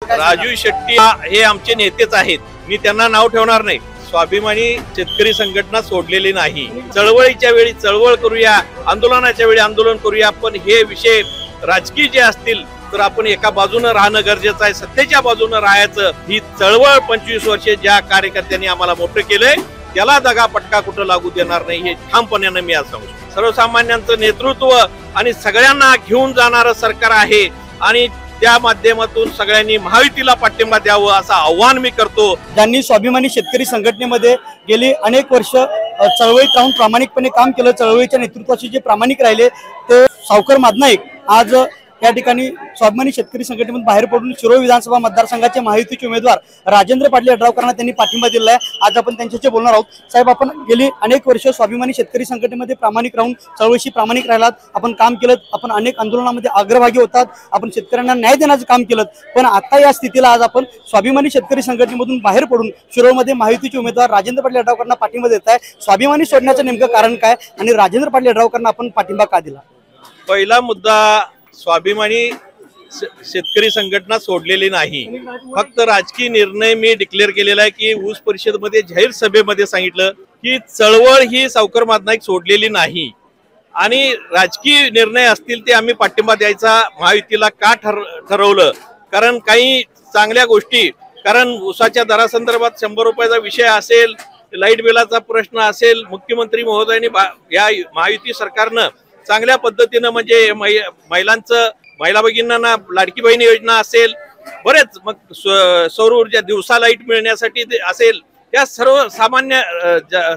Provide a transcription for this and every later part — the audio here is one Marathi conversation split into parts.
काय राजू शेट्टी हे आमचे नेतेच आहेत, मी त्यांना नाव ठेवणार नाही। स्वाभिमानी शेतकरी संघटना सोडलेली नाही। चळवळीच्या वेळी चळवळ करूया, आंदोलनाच्या वेळी आंदोलन करूया, पण हे विषय राजकीय जे असतील तर आपण एका बाजूने राहणं गरजेचं आहे, सत्तेच्या बाजूने राहायचं। ही चळवळ 25 वर्षे ज्या कार्यकर्त्यांनी आम्हाला मोठं केलंय त्याला दगा पटका कुठं लागू देणार नाही, हे ठामपणाने मी आज सांगतो। सर्वसामान्यांचं नेतृत्व आणि सगळ्यांना घेऊन जाणारं सरकार आहे आणि त्या माध्यमातून सगळ्यांनी महायुतीला पाठिंबा द्यावं असं आव्हान मी करतो। ज्यांनी स्वाभिमानी शेतकरी संघटनेमध्ये गेली अनेक वर्ष चळवळीत राहून प्रामाणिकपणे काम केलं, चळवळीच्या नेतृत्वाशी जे प्रामाणिक राहिले ते सावकर मादनाईक आज या ठिकाणी स्वाभिमानी शेतकरी संघटनेतून बाहेर पडून शिरोळ विधानसभा मतदारसंघाचे महायुतीचे उमेदवार राजेंद्र पाटील यड्रावकरांना त्यांनी पाठिंबा दिला आहे। आज आपण त्यांच्याशी बोलणार आहोत। साहेब, आपण गेली अनेक वर्ष स्वाभिमानी शेतकरी संघटनेमध्ये प्रामाणिक राहून चळवळीशी प्रामाणिक राहिलात, आपण काम केलं, आपण अनेक आंदोलनामध्ये अग्रभागी होतात, आपण शेतकऱ्यांना न्याय देण्याचं काम केलं, पण आता या स्थितीला आज आपण स्वाभिमानी शेतकरी संघटनेमधून बाहेर पडून शिरोळमध्ये महायुतीचे उमेदवार राजेंद्र पाटील यड्रावकरांना पाठिंबा देत आहे। स्वाभिमानी सोडण्याचं नेमकं कारण काय आणि राजेंद्र पाटील यड्रावकरांना आपण पाठिंबा का दिला? पहिला मुद्दा, स्वाभिमानी शेतकरी संघटना सोडलेली नाही, फक्त राजकीय निर्णय मी डिक्लेअर केलेला आहे की ऊस परिषदेमध्ये जाहीर सभेमध्ये सांगितलं की चळवळ ही सावकर मादनाईक सोडलेली नाही आणि राजकीय निर्णय असतील ते आम्ही पाठिंबा द्यायचा महायुतीला का ठरवलं, कारण काही चांगल्या गोष्टी, कारण ऊसाच्या दरासंदर्भात 100 रुपयाचा विषय असेल, लाईट बिलाचा प्रश्न असेल, मुख्यमंत्री महोदयांनी या महायुती सरकारनं चांगल्या पद्धतीनं म्हणजे महिला भगिनींना लाडकी बहीण योजना असेल, बरेच मग सौर ऊर्जा दिवसा लाईट मिळण्यासाठी असेल, या सर्व सामान्य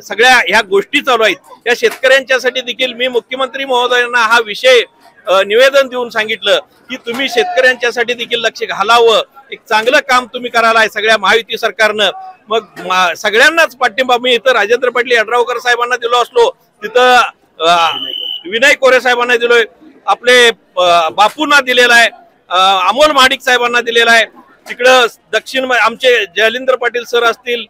सगळ्या ह्या गोष्टी चालू आहेत। या शेतकऱ्यांच्यासाठी देखील मी मुख्यमंत्री महोदयांना हा विषय निवेदन देऊन सांगितलं की तुम्ही शेतकऱ्यांच्यासाठी देखील लक्ष घालावं, एक चांगलं काम तुम्ही करायला आहे सगळ्या महायुती सरकारनं। मग सगळ्यांनाच पाठिंबा मी इथं राजेंद्र पाटील यड्रावकर साहेबांना दिलो असलो, तिथं विनय कोरे साहेबांना दिलोय, आपले बापूंना दिलेला आहे, अमोल महाडिक साहेबांना दिलेला आहे, तिकडं दक्षिण आमचे जयलिंद्र पाटील सर असतील,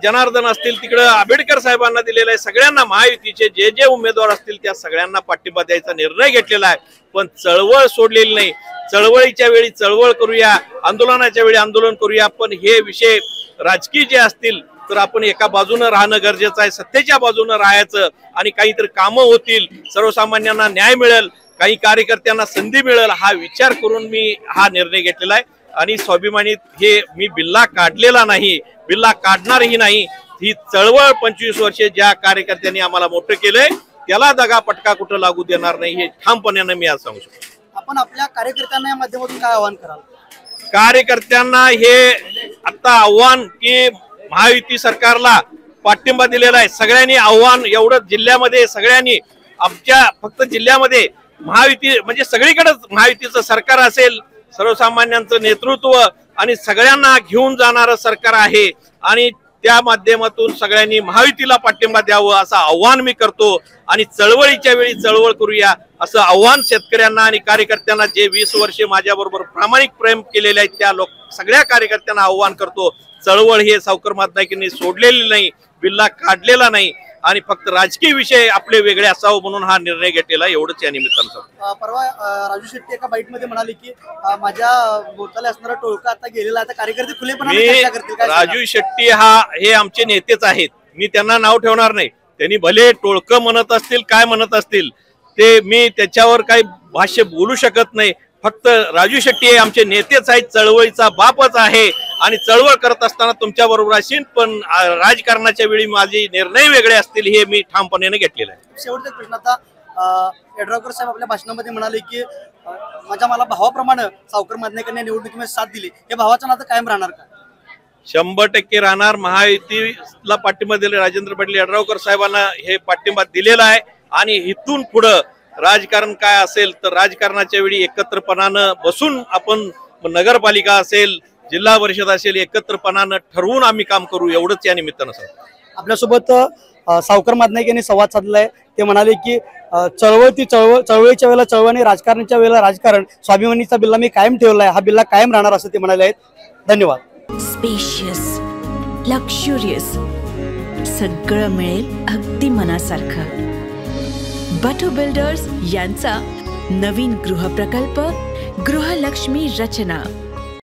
जनार्दन असतील, तिकडं आंबेडकर साहेबांना दिलेला आहे। सगळ्यांना महायुतीचे जे जे उमेदवार असतील त्या सगळ्यांना पाठिंबा द्यायचा निर्णय घेतलेला आहे, पण चळवळ सोडलेली नाही। चळवळीच्या वेळी चळवळ करूया, आंदोलनाच्या वेळी आंदोलन करूया, पण हे विषय राजकीय जे असतील तर आपण एका बाजूने राहणं गरजेचं आहे, सत्तेच्या बाजूने राहायचं आणि काहीतरी कामं होतील, सर्वसामान्यांना न्याय मिळेल, काही कार्यकर्त्यांना संधी मिळेल, हा विचार करून मी हा निर्णय घेतलेला आहे। आणि स्वाभिमानीत हे मी बिल्ला काढलेला नाही, बिल्ला काढणारही नाही। ही चळवळ 25 वर्षे ज्या कार्यकर्त्यांनी आम्हाला मोठं केलंय त्याला दगा पटका कुठं लागू देणार नाही, हे ठामपणाने मी आज सांगू शकतो। आपण आपल्या कार्यकर्त्यांना या माध्यमातून काय आवाहन कराल? कार्यकर्त्यांना हे आता आव्हान की महायुती सरकारला पाठिंबा दिलेला आहे, सगळ्यांनी आव्हान, एवढं जिल्ह्यामध्ये सगळ्यांनी, आमच्या फक्त जिल्ह्यामध्ये महायुती म्हणजे सगळीकडेच महायुतीचं सरकार असेल, सर्वसामान्यांचं नेतृत्व आणि सगळ्यांना घेऊन जाणारं सरकार आहे आणि त्या माध्यमातून सगळ्यांनी महायुतीला पाठिंबा द्यावं असं आव्हान मी करतो आणि चळवळीच्या वेळी चळवळ करूया असं आव्हान शेतकऱ्यांना आणि कार्यकर्त्यांना जे 20 वर्षे माझ्याबरोबर प्रामाणिक प्रेम केलेले आहेत त्या सगळ्या कार्यकर्त्यांना आव्हान करतो। चळवळ हे सावकर मादनाईकांनी सोडलेली नाही, बिल्ला काढलेला नाही आणि फक्त राजकीय विषय आपले वेगळे असावं म्हणून हा निर्णय घेतलेला, एवढंच या निमित्तानं। परवा राजू शेट्टी एका बाईटमध्ये म्हणाले की माझ्या भोवताली असणारा टोळका आता गेलेला, आता कार्यकर्ते खुलेपणाने चर्चा करतील। राजू शेट्टी हे आमचे नेतेच आहेत, मी त्यांना नाव ठेवणार नाही। त्यांनी भले टोळकं म्हणत असतील, काय म्हणत असतील, ते मी त्याच्यावर काही भाष्य बोलू शकत नाही। फक्त राजू शेट्टी हे आमचे नेतेच आहेत, चळवळीचा बापच आहे आणि चळवळ करत असताना तुमच्या बरोबर असेल, पण राजकारणाच्या वेळी माझे निर्णय वेगळे असतील हे मी ठामपणाने घेतलेलं आहे। शेवटचा प्रश्न, आता यड्रावकर साहेब आपल्या भाषणामध्ये म्हणाले की मला भावाप्रमाणे सावकर मादनाईकांनी निवडणुकीमध्ये साथ दिली, हे भावाचं नातं कायम राहणार का? 100% राहणार। महायुतीला पाठिंबा दिले, राजेंद्र पाटील यड्रावकर साहेबांना हे पाठिंबा दिलेला आहे आणि इथून पुढं राजकारण काय असेल तर राजकारणाच्या वेळी एकत्रपणानं बसून आपण नगरपालिका असेल, जिल्हा परिषद असेल, एकत्रपणानं ठरवून आम्ही काम करू, एवढंच या निमित्तानं सांगतो। आपल्यासोबत सावकर मादनाईक यांनी संवाद साधलाय, ते म्हणाले की चळवळीच्या वेळेला चळवळ आणि राजकारणाच्या वेळेला राजकारण, स्वाभिमानीचा बिल्ला मी कायम ठेवलाय, हा बिल्ला कायम राहणार असं ते म्हणाले आहेत। धन्यवाद। स्पेशियस, लक्झुरियस, सगळं मिळेल अगदी मनासारखं। बटू बिल्डर्स यांचा नवीन गृहप्रकल्प गृहलक्ष्मी रचना